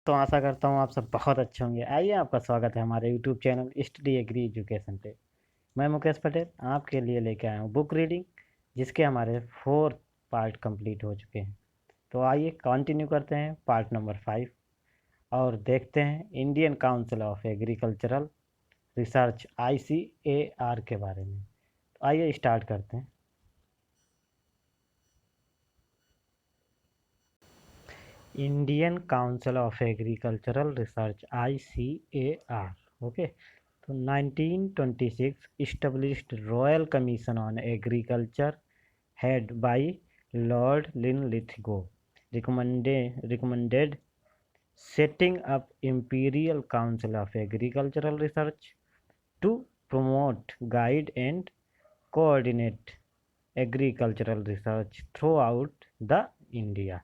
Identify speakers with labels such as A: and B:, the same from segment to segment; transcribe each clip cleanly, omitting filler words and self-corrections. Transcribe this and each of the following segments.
A: तो आशा करता हूँ आप सब बहुत अच्छे होंगे। आइए आपका स्वागत है हमारे YouTube channel study agri education पे। मैं मुकेश पटेल आपके लिए लेके आया हूँ बुक रीडिंग, जिसके हमारे 4 पार्ट कंप्लीट हो चुके हैं। तो आइए कंटिन्यू करते हैं पार्ट नंबर 5 और देखते हैं Indian council of agricultural research ICAR के बारे में। तो आइए स्टार्ट करते हैं। Indian council of agricultural research ICAR, okay. तो 1926 established Royal Commission on Agriculture head by Lord Linlithgow recommended setting up Imperial Council of Agricultural Research to promote, guide and coordinate agricultural research throughout the India।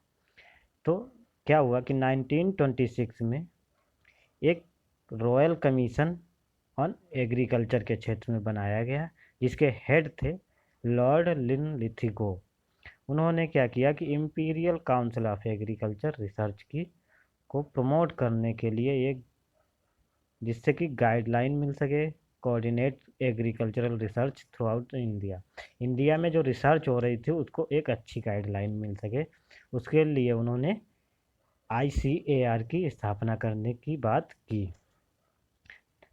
A: तो क्या हुआ कि 1926 में एक royal commission on agriculture के क्षेत्र में बनाया गया, जिसके हेड थे लॉर्ड लिनलिथिगो। उन्होंने क्या किया कि imperial council of agriculture research की को प्रमोट करने के लिए एक, जिससे कि गाइडलाइन मिल सके, coordinate agricultural research through out India. India में जो रिसर्च हो रही थी उसको एक अच्छी गाइडलाइन मिल सके, उसके लिए उन्होंने ICAR की स्थापना करने की बात की।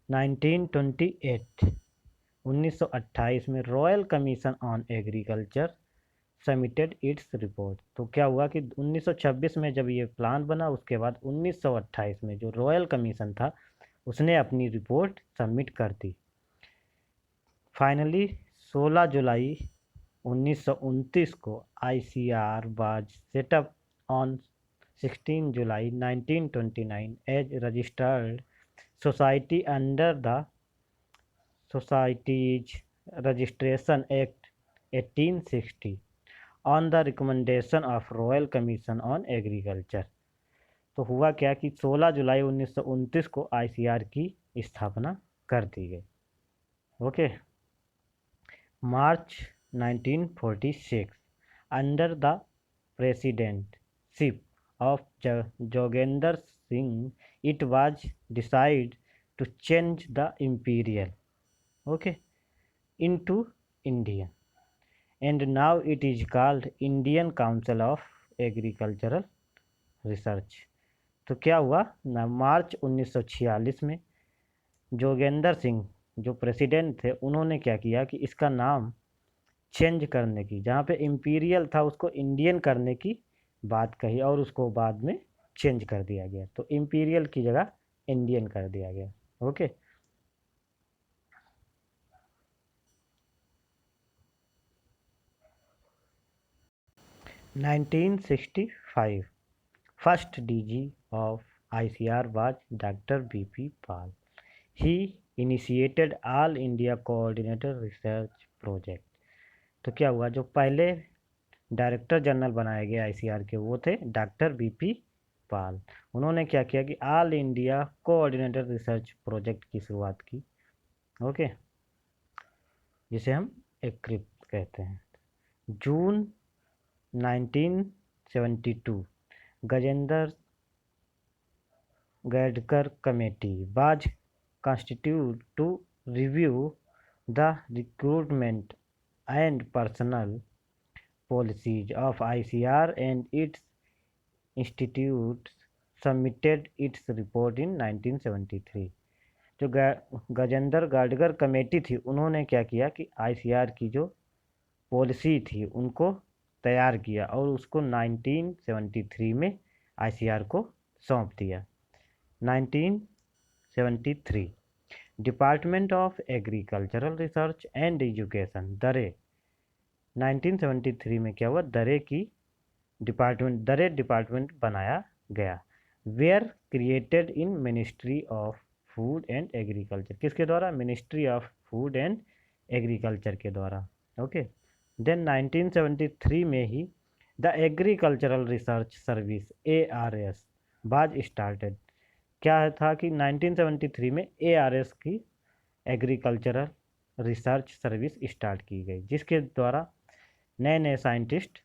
A: 1928 1928 में royal commission on agriculture submitted its report. तो क्या हुआ कि 1926 में जब ये प्लान बना, उसके बाद 1928 में जो रॉयल कमीशन था उसने अपनी रिपोर्ट सबमिट कर दी। फाइनली 16 जुलाई 1929 को ICAR was set up on 16 July 1929 as registered society under the societies registration act 1860 on the recommendation of royal commission on agriculture. तो हुआ क्या कि 16 जुलाई 1929 को ICAR की स्थापना कर दी गई। Okay. March 1946 under the presidentship of Jogendra Singh it was decided to change the imperial, okay, into Indian, and now it is called Indian Council of Agricultural Research। तो क्या हुआ ना, मार्च 1946 में जोगेंद्र सिंह जो प्रेसिडेंट थे, उन्होंने क्या किया कि इसका नाम चेंज करने की, जहाँ पे इम्पीरियल था उसको इंडियन करने की बात कही, और उसको बाद में चेंज कर दिया गया। तो इम्पीरियल की जगह इंडियन कर दिया गया। Okay. 1965 first DG of ICAR was Dr. BP Pal। He initiated All India Coordinated Research Project। तो क्या हुआ, जो पहले डायरेक्टर जनरल बनाए गए ICAR के, वो थे डॉक्टर BP पाल। उन्होंने क्या किया कि all India coordinated research project की शुरुआत की। ओके, जिसे हम एक्रिप कहते हैं। जून 1972 Gajendra Gadkar committee was constituted to review the recruitment and personnel policies of ICAR and its institutes submitted its report in 1973। जो गजेंद्र गाडगर कमेटी थी, उन्होंने क्या किया कि ICAR की जो पॉलिसी थी उनको तैयार किया और उसको 1973 में ICAR को सौंप दिया। 1973 department of agricultural research and education DARE. 1973 में क्या हुआ, दरे डिपार्टमेंट बनाया गया। Were created in ministry of food and agriculture. किसके द्वारा? Ministry of food and agriculture के द्वारा। ओके। देन 1973 में ही the agricultural research service ARS was started. क्या था कि 1973 में ARS की एग्रीकल्चरल रिसर्च सर्विस स्टार्ट की गई, जिसके द्वारा नए नए साइंटिस्ट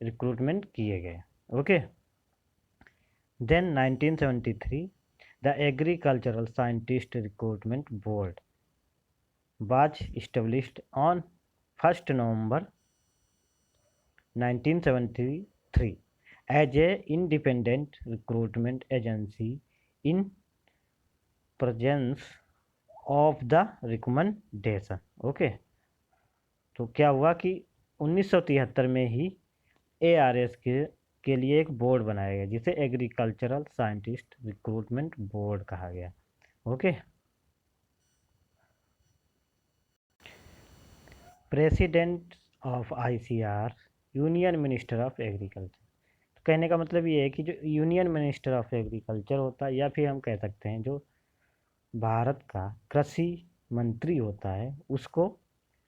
A: रिक्रूटमेंट किए गए। Okay. Then 1973, the Agricultural Scientist Recruitment Board was established on 1st November 1973 as a independent recruitment agency in presence of the recommendation. Okay, तो क्या हुआ कि 1973 में ही ARS के लिए एक बोर्ड बनाया गया जिसे एग्रीकल्चरल साइंटिस्ट रिक्रूटमेंट बोर्ड कहा गया. Okay. President of ICR union minister of agriculture. तो कहने का मतलब ये है कि जो यूनियन मिनिस्टर ऑफ एग्रीकल्चर होता है, या फिर हम कह सकते हैं जो भारत का कृषि मंत्री होता है, उसको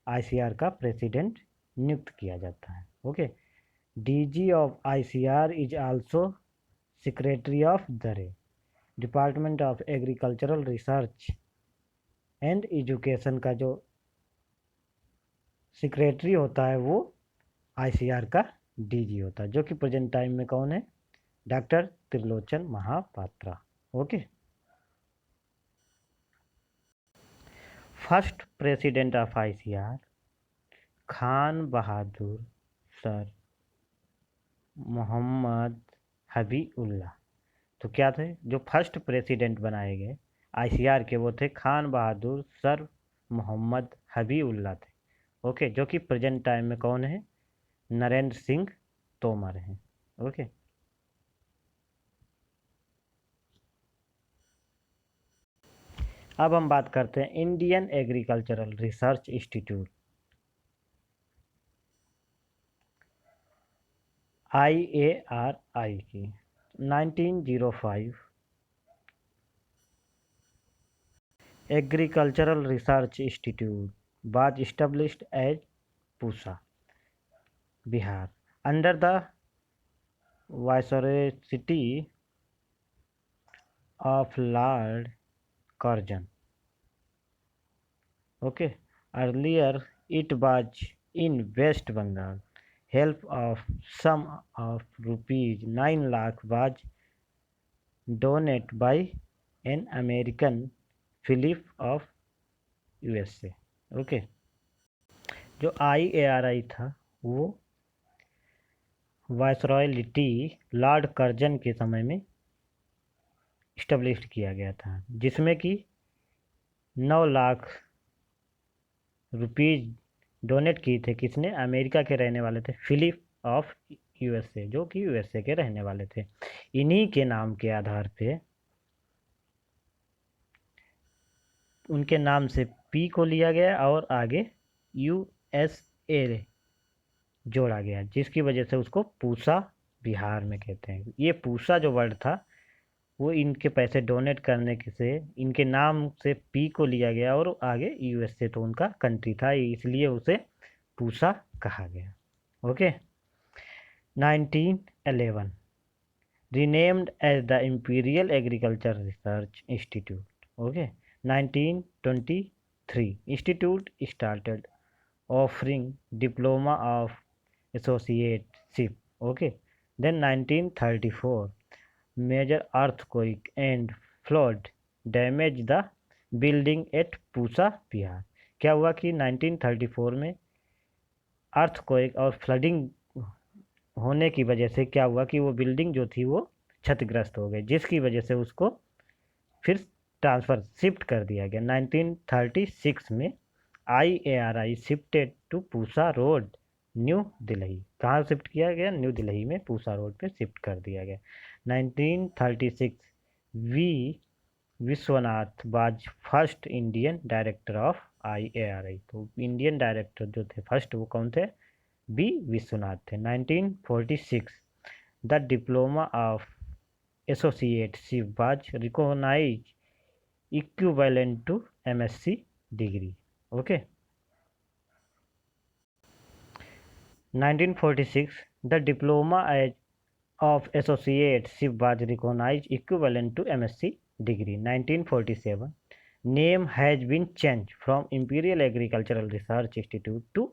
A: ICR का प्रेसिडेंट नियुक्त किया जाता है. Okay. DG of ICR is also Secretary of DARE, department of agricultural research and education का जो सेक्रेटरी होता है वो ICR का DG होता है, जो कि प्रेजेंट टाइम में कौन है? Doctor Trilochan Mohapatra. Okay. First president of ICR Khan Bahadur sir Mohammad Habibullah. तो क्या थे जो फर्स्ट प्रेसिडेंट बनाए गए ICR के? वो थे खान बहादुर सर मोहम्मद हबीउल्लाह थे. ओके. जो कि प्रेजेंट टाइम में कौन है? नरेंद्र सिंह तोमर हैं. ओके. अब हम बात करते हैं Indian agricultural research institute IARI की. 1905 agricultural research institute was established as Pusa, Bihar, under the viceroyalty of Lord Curzon. Okay. Earlier it was in West Bengal. Help of sum of ₹9 lakh was donated by an American Philip of USA. Okay. जो IARI था वो वायसरॉयलिटी Lord Curzon के समय में establish किया गया था, जिसमें कि 9 लाख रुपीज डोनेट किए थे. किसने? अमेरिका के रहने वाले थे फिलिप ऑफ USA, जो कि USA के रहने वाले थे. इन्हीं के नाम के आधार पे उनके नाम से P को लिया गया और आगे USA जोड़ा गया, जिसकी वजह से उसको पूसा बिहार में कहते हैं. ये पूसा जो वर्ड था वो इनके पैसे डोनेट करने से इनके नाम से P को लिया गया और आगे USA तो उनका कंट्री था, इसलिए उसे पूसा कहा गया. Okay. 1911 renamed as the Imperial Agriculture Research Institute. Okay. 1923 institute started offering diploma of associateship. Okay. Then 1934 major earthquake and flood damaged the building at Pusa Bihar. क्या हुआ कि 1934 में अर्थक्वेक और फ्लडिंग होने की वजह से क्या हुआ कि वो बिल्डिंग जो थी वो क्षतिग्रस्त हो गई, जिसकी वजह से उसको फिर ट्रांसफ़र शिफ्ट कर दिया गया. 1936 में IARI shifted to Pusa road New Delhi. कहाँ शिफ्ट किया गया? न्यू दिल्ली में पूसा रोड पे शिफ्ट कर दिया गया. 1936 V Vishwanath was first Indian director of IARI. तो इंडियन डायरेक्टर जो थे फर्स्ट वो कौन थे? B विश्वनाथ थे. 1946 the diploma of associateship was recognised equivalent to MSc degree. Okay. 1946 the diploma of associateship was recognized equivalent to MSc degree. 1947 name has been changed from Imperial Agricultural Research Institute to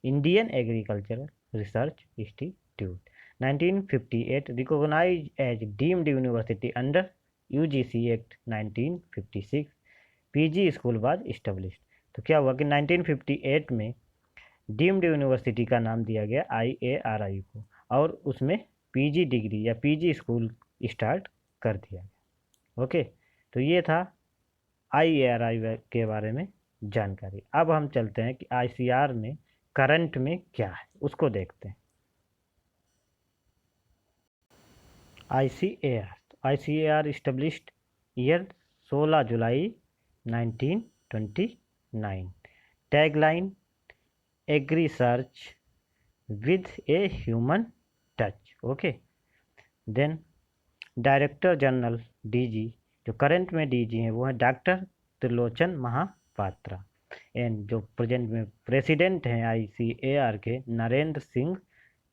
A: Indian Agricultural Research Institute. 1958 recognized as deemed university under UGC Act 1956 PG school was established। तो क्या हुआ कि 1958 में deemed university का नाम दिया गया IARI को और उसमें PG डिग्री या PG स्कूल स्टार्ट कर दिया गया। ओके, तो ये था IARI के बारे में जानकारी। अब हम चलते हैं कि ICAR में करंट में क्या है उसको देखते हैं। ICAR established year 16 July 1929। Tagline agrisearch with a human touch. Okay, then director general DG, जो करंट में DG हैं वो है डॉक्टर त्रिलोचन महापात्रा। एंड जो प्रेजेंट में प्रेसिडेंट हैं ICAR के Narendra Singh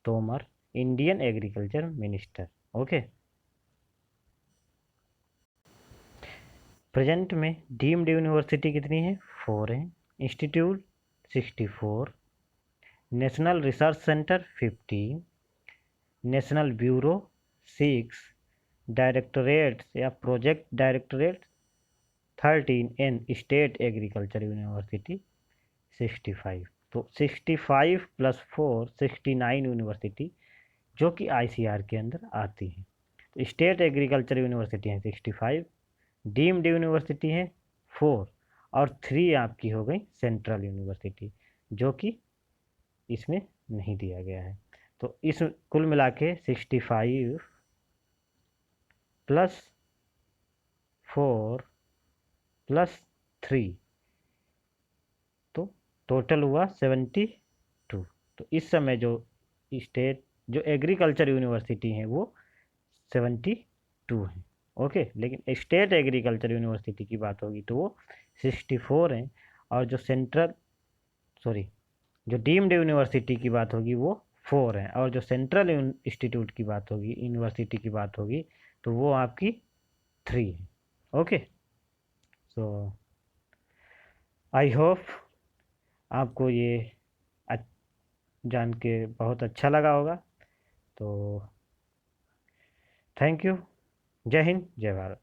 A: Tomar, Indian agriculture minister. Okay, present में डीम्ड यूनिवर्सिटी कितनी है? 4 हैं। Institute 64, national research centre 15, national bureau 6, directorates या project directorate 13 and state agriculture university 65। तो 65 + 4 69 यूनिवर्सिटी जो कि ICAR के अंदर आती हैं। तो स्टेट एग्रीकल्चर यूनिवर्सिटी हैं 65, डीम्ड यूनिवर्सिटी हैं 4 और 3 आपकी हो गई सेंट्रल यूनिवर्सिटी जो कि इसमें नहीं दिया गया है। तो इस कुल मिला के 65 + 4 + 3 तो टोटल हुआ 72। तो इस समय जो स्टेट जो एग्रीकल्चर यूनिवर्सिटी हैं वो 72 हैं। ओके, लेकिन स्टेट एग्रीकल्चर यूनिवर्सिटी की बात होगी तो वो 64 हैं और जो डीम्ड यूनिवर्सिटी की बात होगी वो 4 हैं और जो सेंट्रल इंस्टीट्यूट की बात होगी यूनिवर्सिटी की बात होगी तो वो आपकी 3 है। ओके, सो आई होप आपको ये जान के बहुत अच्छा लगा होगा। तो थैंक यू। जय हिंद, जय भारत।